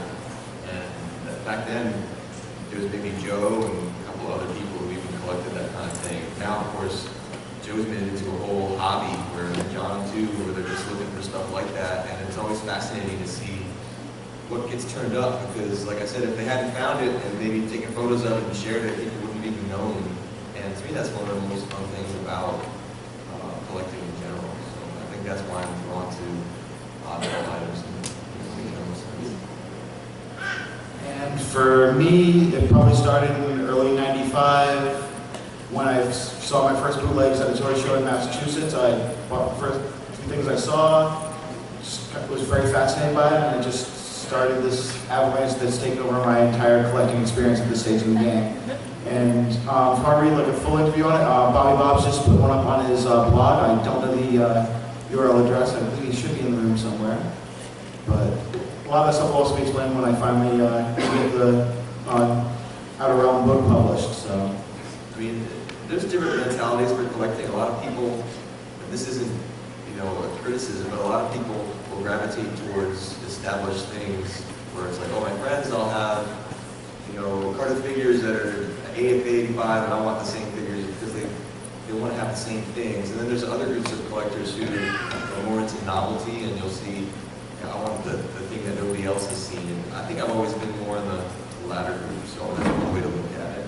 And back then, it was maybe Joe and a couple other people who even collected that kind of thing. Now, of course, Joe's made it into a whole hobby, where John too, where they're just looking for stuff like that, and it's always fascinating to see what gets turned up, because like I said, if they hadn't found it and maybe taken photos of it and shared it, people wouldn't have even known. And to me, that's one of the most fun things about collecting in general. So I think that's why I'm drawn to oddball items and And for me, it probably started in early '95 when I saw my first bootlegs at a toy show in Massachusetts. I bought the first few things I saw, was very fascinated by it, and it just started this avalanche that's taken over my entire collecting experience at this stage of the game. And if I want to read like a full interview on it, Bobby Bob's just put one up on his blog. I don't know the URL address. I believe he should be in the room somewhere. But a lot of that stuff will also be explained when I finally get the Outer Realm book published. So, I mean, there's different mentalities for collecting. A lot of people, and this isn't, you know, a criticism, but a lot of people will gravitate towards established things where it's like, oh, my friends all have, you know, carded figures that are AFA 85, and I want the same figures because they want to have the same things. And then there's other groups of collectors who are more into novelty, and you'll see, you know, I want the thing that nobody else has seen. And I think I've always been more in the latter group, so that's one way to look at it.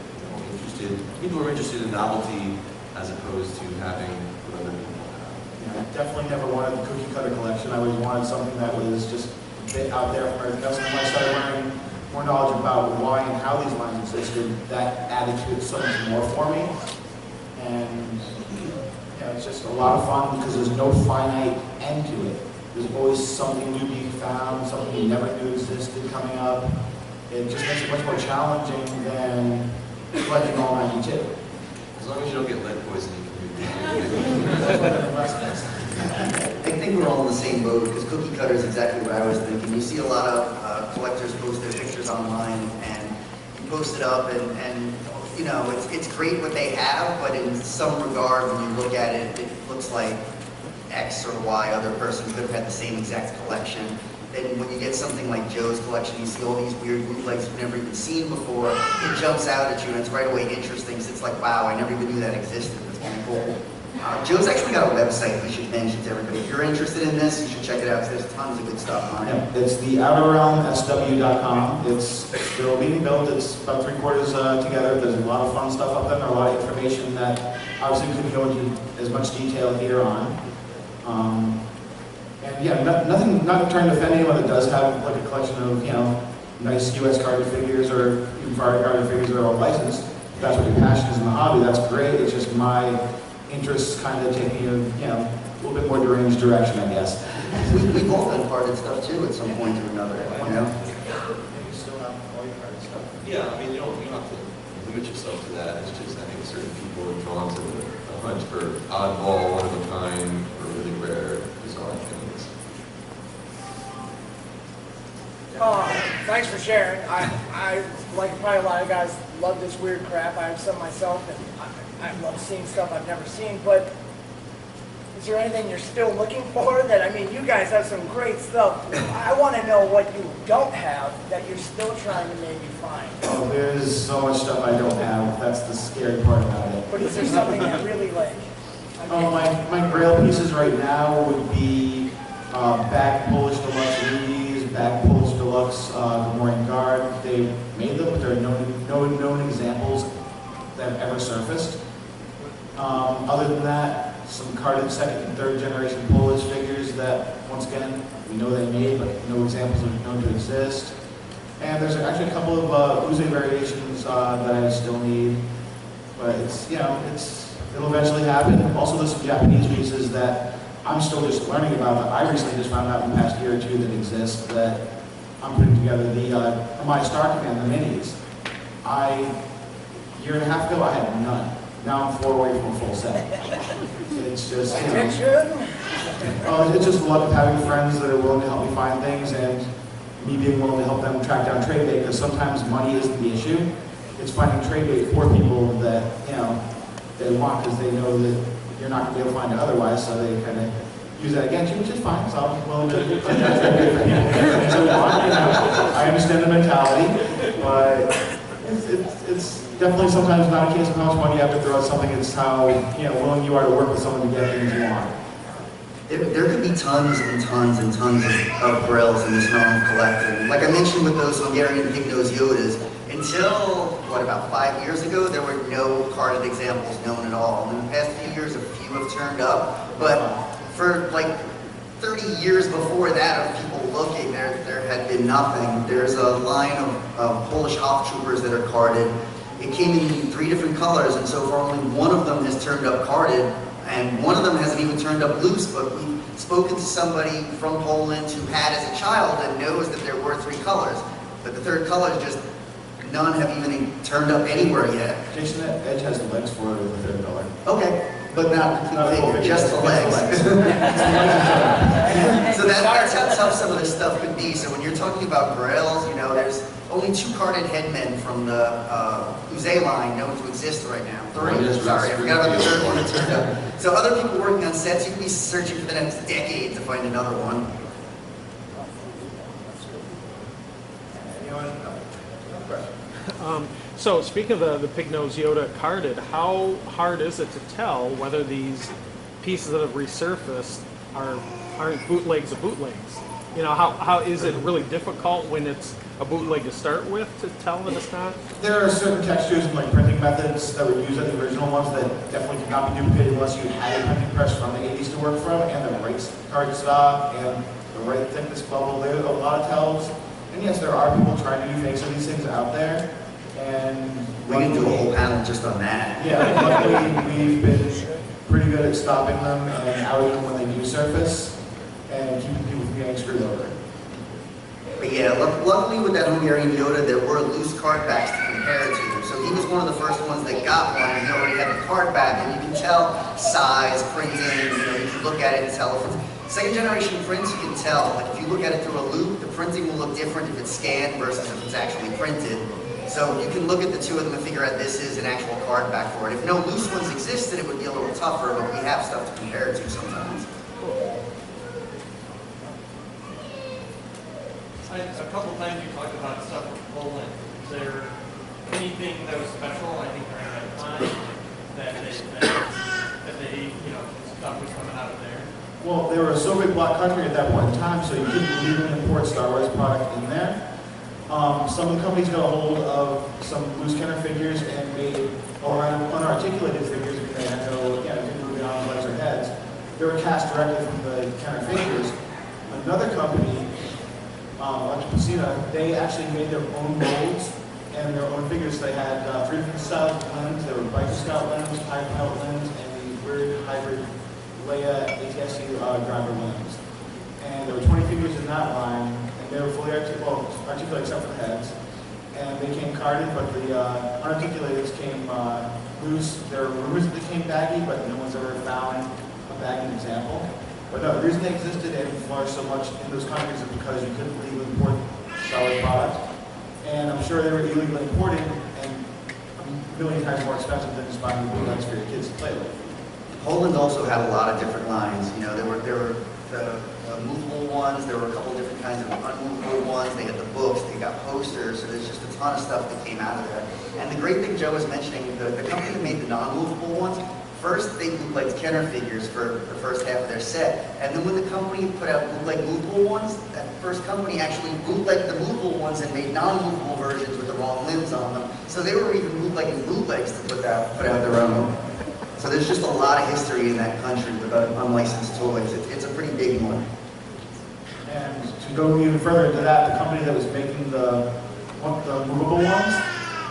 You know, people are interested in novelty as opposed to having what other people have. yeah, I definitely never wanted the cookie cutter collection. I always wanted something that was just a bit out there from everything else. And when I started learning more knowledge about why and how these lines existed, that added to it so much more for me. And yeah, it's just a lot of fun because there's no finite end to it. There's always something new being found, something you never knew existed coming up. It just makes it much more challenging than collecting all 92. As long as you don't get lead poisoning from your I think we're all in the same boat, because cookie cutter is exactly what I was thinking. You see a lot of collectors post their pictures online, and you post it up, and you know, it's great what they have, but in some regard, when you look at it, it looks like X or Y other person could have had the same exact collection. Then when you get something like Joe's collection, you see all these weird bootlegs you've never even seen before. It jumps out at you, and it's right away interesting. So it's like, wow, I never even knew that existed. It's kind of cool. Joe's actually got a website we should mention to everybody. If you're interested in this, you should check it out, because there's tons of good stuff on it. Yeah, it's the outerrealmsw.com. It's still being built. It's about 3/4 together. There's a lot of fun stuff up there, and a lot of information that obviously couldn't go into as much detail here on. And yeah, not trying to offend anyone that does have like a collection of, you know, nice U.S. carded figures or even foreign carded figures that are all licensed. If that's what your passion is in the hobby, that's great. It's just my interests kind of taking a, you know, a little bit more deranged direction, I guess. We've all done carded stuff too at some point or another, you know? You still have all your carded stuff. Yeah, I mean, you don't have to limit yourself to that. It's just, I think certain people are drawn to the hunt for oddball, one of a kind, or really rare, bizarre things. Thanks for sharing. I like probably a lot of guys love this weird crap. I have some myself, and I love seeing stuff I've never seen. But as Is there anything you're still looking for that, I mean, you guys have some great stuff. I want to know what you don't have that you're still trying to maybe find. Oh, there's so much stuff I don't have. That's the scary part about it. But is there something that really like, Oh, my grail pieces right now would be back Polish Deluxe Rudies, back Polish Deluxe Memorial Guard. They made them, but there are no known examples that have ever surfaced. Other than that, some carded second and third generation Polish figures that, once again, we know they made, but no examples are known to exist. And there's actually a couple of Uze variations that I still need, but it's, you know, it'll eventually happen. Also, there's some Japanese pieces that I'm still just learning about that I recently just found out in the past year or two that exist that I'm putting together. The my Star Command, the minis. A year and a half ago, I had none. Now I'm 4 away from a full set. It's just, you know, it's just a lot of having friends that are willing to help me find things and me being willing to help them track down trade bait, because sometimes money isn't the issue. It's finding trade bait for people that, you know, they want, because they know that you're not going to be able to find it otherwise, so they kind of use that against you, which is fine, so I'm willing to do that. So, you know, I understand the mentality, but it's definitely sometimes not a case of how much money you have to throw at something, it's how, you know, willing you are to work with someone to get things you want. There could be tons and tons and tons of grails in this realm of collecting. Like I mentioned with those Hungarian pig-nosed Yodas, until, what, about 5 years ago, there were no carded examples known at all. In the past few years, a few have turned up, but for like 30 years before that of people looking, there had been nothing. There's a line of Polish Hoff Troopers that are carded. It came in 3 different colors, and so far only one of them has turned up carded, and one of them hasn't even turned up loose, but we've spoken to somebody from Poland who had as a child and knows that there were 3 colors. But the third color is just, none have even turned up anywhere yet. Jason, that edge has the legs for it with the third color. Okay, but not the figure, just the legs. So that's how tough some of this stuff could be. So when you're talking about grails, you know, there's only 2 carded headmen from the Uze line known to exist right now. 3, sorry, I forgot about the third one that turned up. So other people working on sets, you could be searching for the next decade to find another one. So speaking of the pig-nosed Yoda carded, how hard is it to tell whether these pieces that have resurfaced aren't bootlegs of bootlegs? You know, how is it really difficult when it's a bootleg to start with to tell that it's not? There are certain textures and like printing methods that were used at the original ones that definitely cannot be duplicated unless you had a printing press from the 80s to work from, and the right card stock and the right thickness bubble. There are a lot of tells. And yes, there are people trying to do fakes of these things out there. And we can do a whole panel just on that. Yeah, luckily we've been pretty good at stopping them and outing them when they do surface and keeping people from getting screwed over. But yeah, luckily with that Hungarian Yoda, there were loose card backs to compare it to. So he was one of the first ones that got one, and he already had the card back, and you can tell size, printing, you know, you can look at it and tell if it's second generation prints, you can tell. Like if you look at it through a loop, the printing will look different if it's scanned versus if it's actually printed. So you can look at the 2 of them and figure out this is an actual card back for it. If no loose ones existed, it would be a little tougher, but we have stuff to compare it to sometimes. A couple times you talked about stuff from Poland. Is there anything that was special, I think, during that time that they you know, stuff was coming out of there? Well, they were a Soviet bloc country at that point in time, so you couldn't legally import Star Wars product in there. Some of the companies got a hold of some loose counter figures and made unarticulated figures because they had no, didn't move beyond legs or heads. They were cast directly from the counter figures. Another company, Electric, they actually made their own molds and their own figures. They had 3 different styles of limbs. There were Biker Scout limbs, High Pilot limbs, and the weird hybrid Leia ATSU driver limbs. And there were 20 figures in that line, and they were fully articulated except for the heads. And they came carded, but the unarticulated came loose. There are rumors that they came baggy, but no one's ever found a baggy example. But no, the reason they existed and flourished so much in those countries is because you couldn't legally import Star Wars product. And I'm sure they were illegally imported and a million times more expensive than just buying the bootlegs for your kids to play with. Poland also had a lot of different lines. You know, there were the movable ones. There were a couple of different kinds of unmovable ones. They had the books. They got posters. So there's just a ton of stuff that came out of there. And the great thing Joe was mentioning, the company that made the non-movable ones, first they bootlegged Kenner figures for the first half of their set. And then when the company put out bootleg movable ones, that first company actually bootlegged the movable ones and made non-movable versions with the wrong limbs on them. So they were even bootlegging bootlegs to put out their own. So there's just a lot of history in that country with unlicensed toys. It's a pretty big one. And to go even further into that, the company that was making the movable ones,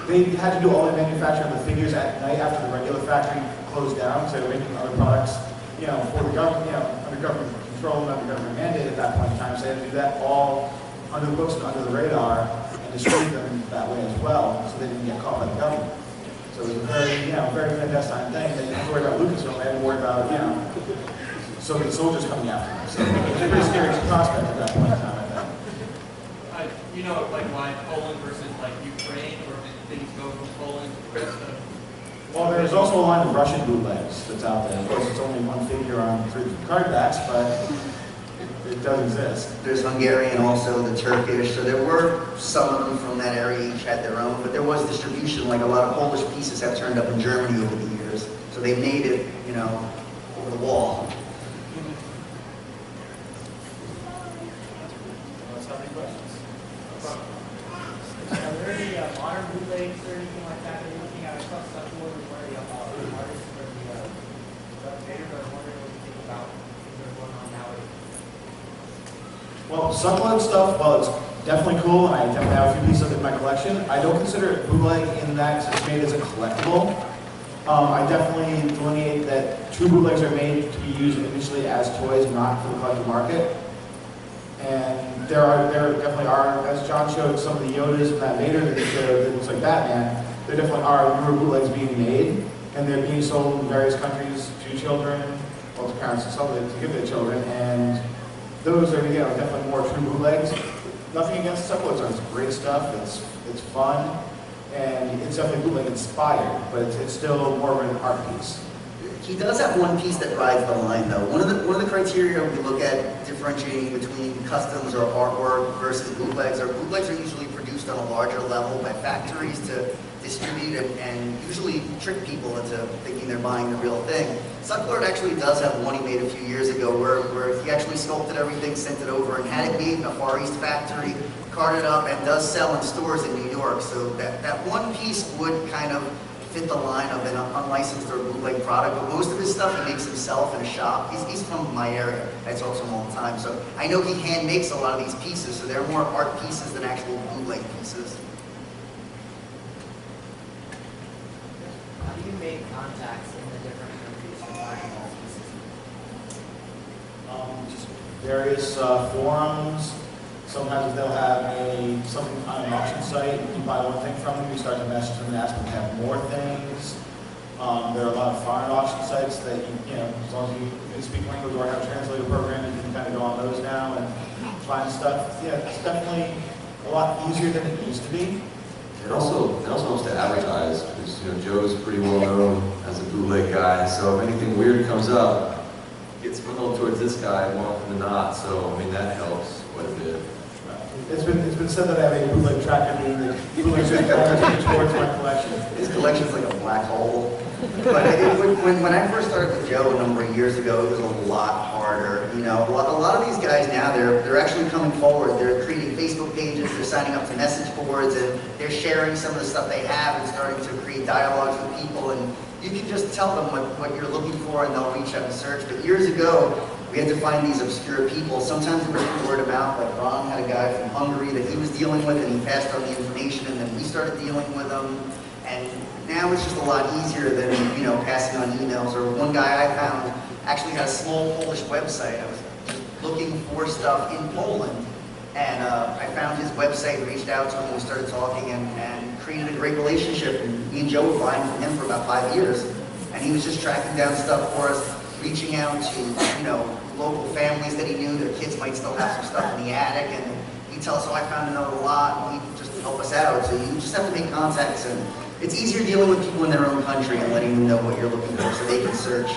they had to do all the manufacturing of the figures at night after the regular factory closed down, because they were making other products, you know, for the government, you know, under government control and under government mandate at that point in time. So they had to do that all under the books and under the radar and distribute them that way as well, so they didn't get caught by the government. So it was a very, you know, very clandestine thing. They didn't have to worry about Lucasfilm. They had to worry about, you know, Soviet soldiers coming after them. So it was a pretty scary prospect at that point in time, I think. You know, like why Poland versus like Ukraine, or did things go from Poland to the rest of? Well, there's also a line of Russian bootlegs that's out there. Of course, it's only one figure on 3 card backs, but it does exist. There's Hungarian also, the Turkish, so there were some of them from that area, each had their own, but there was distribution, like a lot of Polish pieces have turned up in Germany over the years, so they made it, you know, over the wall. Let's have any questions. Are there any modern bootlegs or anything like that that you're looking at? I saw stuff where the artists or the creators are wondering what you think about things that are going on nowadays. Well, Sunblood stuff, well, it's definitely cool, and I definitely have a few pieces of it in my collection. I don't consider it bootleg in that it's made as a collectible. I definitely delineate that true bootlegs are made to be used initially as toys, not for the collector market. And there definitely are, as John showed, some of the Yodas and that Vader that he showed that looks like Batman, there definitely are newer bootlegs being made, and they're being sold in various countries to children, well, to parents and some of it to give their children, and those are, you know, definitely more true bootlegs. Nothing against Sunblood, it's great stuff, it's fun, and it's definitely bootleg inspired, but it's still more of an art piece. He does have one piece that rides the line, though. One of the criteria we look at differentiating between customs or artwork versus bootlegs are bootlegs are usually produced on a larger level by factories to distribute and usually trick people into thinking they're buying the real thing. Sunblood actually does have one he made a few years ago where he actually sculpted everything, sent it over, and had it made in a Far East factory, carted up, and does sell in stores in New York. So that one piece would kind of fit the line of an unlicensed or bootleg product, but most of his stuff he makes himself in a shop. He's from my area. I talk to him all the time. So I know he hand makes a lot of these pieces, so they're more art pieces than actual bootleg pieces. How do you make contacts in the different countries for buying all pieces? Just various forums. Sometimes they'll have something on an auction site. You buy one thing from them, you start to message them and ask them to have more things. There are a lot of foreign auction sites that you know, as long as you can speak language or have a translator program, you can kind of go on those now and find stuff. Yeah, it's definitely a lot easier than it used to be. It also helps to advertise, because you know Joe's pretty well known as a bootleg guy. So if anything weird comes up, it gets funneled towards this guy more often than not. So I mean that helps quite a bit. It's been said that I have a bootleg tracker being the bootlegs are gravitating towards my collection. His collection's like a black hole. But when I first started with Joe a number of years ago, it was a lot harder. You know, a lot of these guys now, they're actually coming forward. They're creating Facebook pages, they're signing up to message boards, and they're sharing some of the stuff they have and starting to create dialogues with people. And you can just tell them what you're looking for, and they'll reach out and search. But years ago, we had to find these obscure people. Sometimes it was through word of mouth, like Ron had a guy from Hungary that he was dealing with, and he passed on the information, and then we started dealing with them. And now it's just a lot easier than, you know, passing on emails. Or one guy I found actually had a small Polish website. I was just looking for stuff in Poland, and I found his website, reached out to him, we started talking, and created a great relationship. And me and Joe were buying from him for about 5 years, and he was just tracking down stuff for us, reaching out to, you know, local families that he knew. Their kids might still have some stuff in the attic, and he'd tell us, oh, I found another lot, and he'd just help us out. So you just have to make contacts, and it's easier dealing with people in their own country and letting them know what you're looking for so they can search.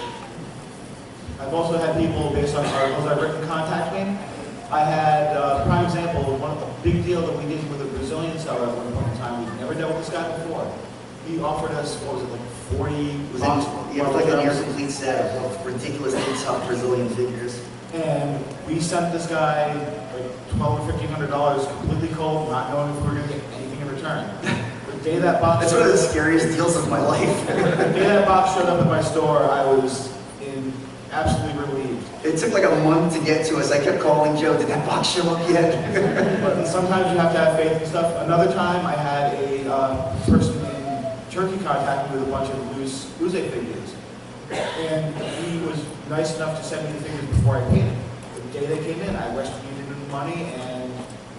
I've also had people, based on articles I've written, contact me. I had, prime example, a big deal that we did with a Brazilian seller at one point in time. We'd never dealt with this guy before. He offered us, what was it, like 40 box? Yeah, it was like a near complete set of ridiculously tough Brazilian figures. And we sent this guy like $1,200 or $1,500 completely cold, not knowing if we were going to get anything in return. The day that box That's one of the scariest deals of my life. the day that box showed up at my store, I was absolutely relieved. It took like a month to get to us. I kept calling Joe, did that box show up yet? But sometimes you have to have faith and stuff. Another time I had a person in Turkey contact me with a bunch of loose Uze figures. And he was nice enough to send me the figures before I paid him. The day they came in, I restituted him the money and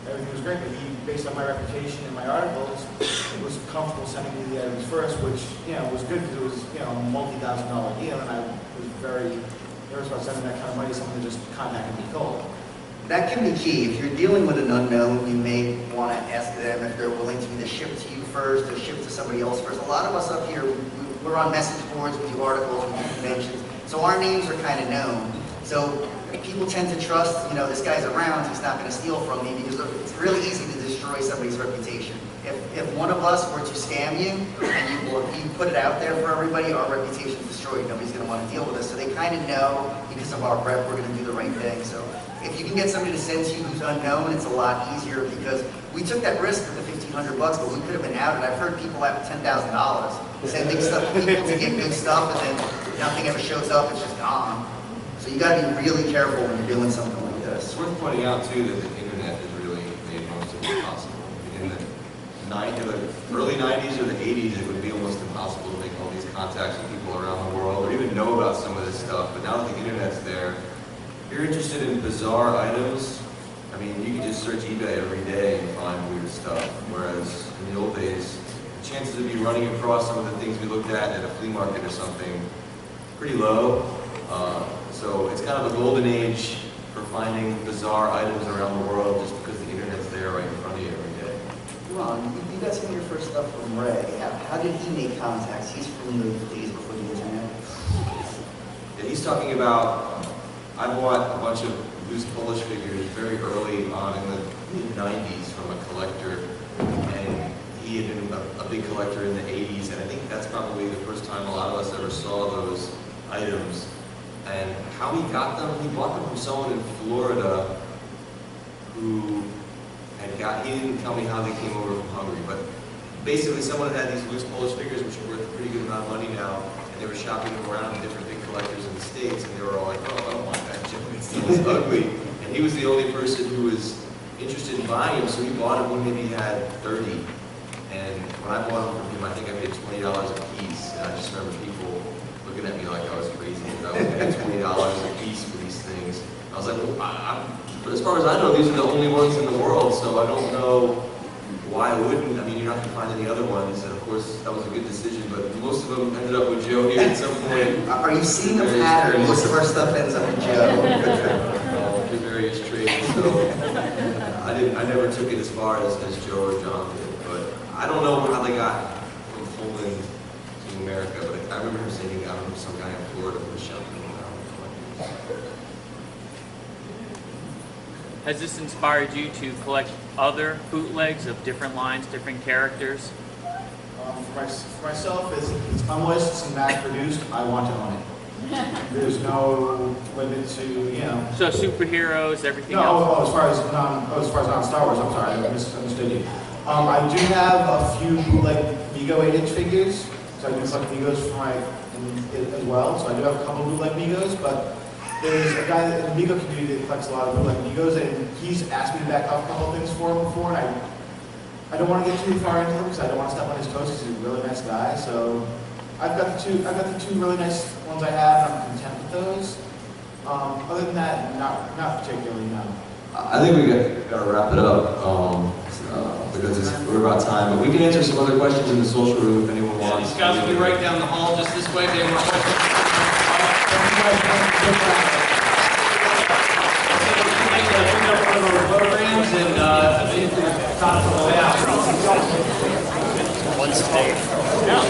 everything was great. But he, based on my reputation and my articles, was comfortable sending me the items first, which, was good because it was, a multi-$1,000 deal, and I was very nervous about sending that kind of money to someone who just contacted me cold. That can be key. If you're dealing with an unknown, you may want to ask them if they're willing to either ship to you first or ship to somebody else first. A lot of us up here, we're on message boards, we do articles, we do conventions, so our names are kind of known. So people tend to trust, this guy's around, he's not going to steal from me, because it's really easy to destroy somebody's reputation. If one of us were to scam you and you put it out there for everybody, our reputation's destroyed. Nobody's going to want to deal with us. So they kind of know, because of our rep, we're going to do the right thing. So if you can get somebody to send to you who's unknown, it's a lot easier, because we took that risk with the $1,500, but we could have been out, and I've heard people out $10,000 sending stuff to people to get good stuff, and then nothing ever shows up, it's just gone. So you got to be really careful when you're doing something like this. It's worth pointing out too that the internet has really made most of it possible. In the early 90s or the 80s, it would be almost impossible to make all these contacts with people around the world or even know about some of this stuff. But now that the internet's there, if you're interested in bizarre items, you can just search eBay every day and find weird stuff. Whereas in the old days, the chances of you running across some of the things we looked at a flea market or something, pretty low. So it's kind of a golden age for finding bizarre items around the world just because the internet's there right in front of you every day. Ron, you got some of your first stuff from Ray. How did he make contacts? He's familiar with these before the internet. Yeah, he's talking about, I bought a bunch of loose Polish figures very early on in the mid-90s from a collector, and he had been a big collector in the 80s, and I think that's probably the first time a lot of us ever saw those items. And how he got them, he bought them from someone in Florida who he didn't tell me how they came over from Hungary, but basically someone had these loose Polish figures which are worth a pretty good amount of money now, and they were shopping them around to different big collectors in the States, and they were all like, oh, I don't want that Joe, it's ugly. And he was the only person who was interested in buying them, so he bought them when maybe he had 30. And when I bought them from him, I think I paid $20 a piece, and I just remember people looking at me like I was crazy, and I was paying $20 a piece for these things. I was like, well, but as far as I know, these are the only ones in the world, so I don't know why I wouldn't. You're not going to find any other ones, and of course, that was a good decision, but most of them ended up with Joe here at some point. Are you seeing a pattern? Most of our stuff ends up with Joe. Through various trades, so I never took it as far as Joe or John did, but I don't know how they got from Poland to America, but I remember him saying he got them from some guy in Florida who was shopping around. Has this inspired you to collect other bootlegs of different lines, different characters? For myself, it's unlicensed and mass-produced. I want to own it. There's no limit to, So superheroes, everything no, else? as far as non-Star Wars, I'm sorry, I misunderstood you. I do have a few bootleg Mego 8-inch figures, so I do collect Megos for as well. So I do have a couple of bootleg Megos, but there's a guy in the Mego community that collects a lot of bootleg Megos, and he's asked me to back off a couple of things for him before, and I don't want to get too far into him because I don't want to step on his toes because he's a really nice guy. So I've got the two really nice ones I have, and I'm content with those. Other than that, not particularly, no. I think we got to wrap it up because we're about time. But we can answer some other questions in the social room if anyone wants. These guys will be right down the hall just this way. They have more questions. Programs and top of the way out. One stage. Yeah.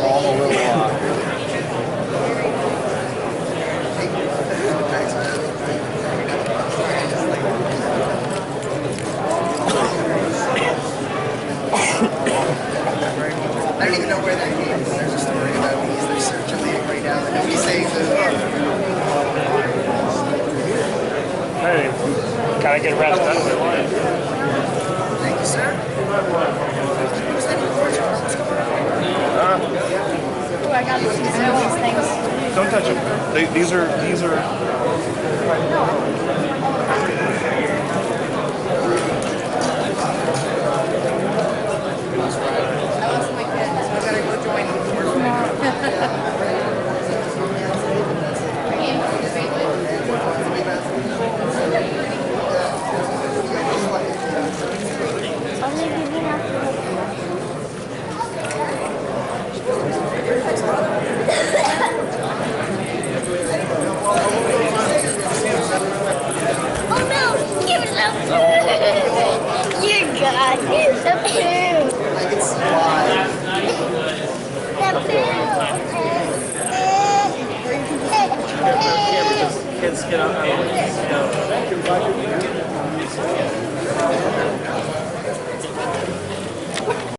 all a little I don't even know where that came from. There's a story about bees. They're circulating right now. And nobody saves it. Hey, gotta get wrapped up. Thank you, sir. Oh, I got these things. Don't touch them. These are.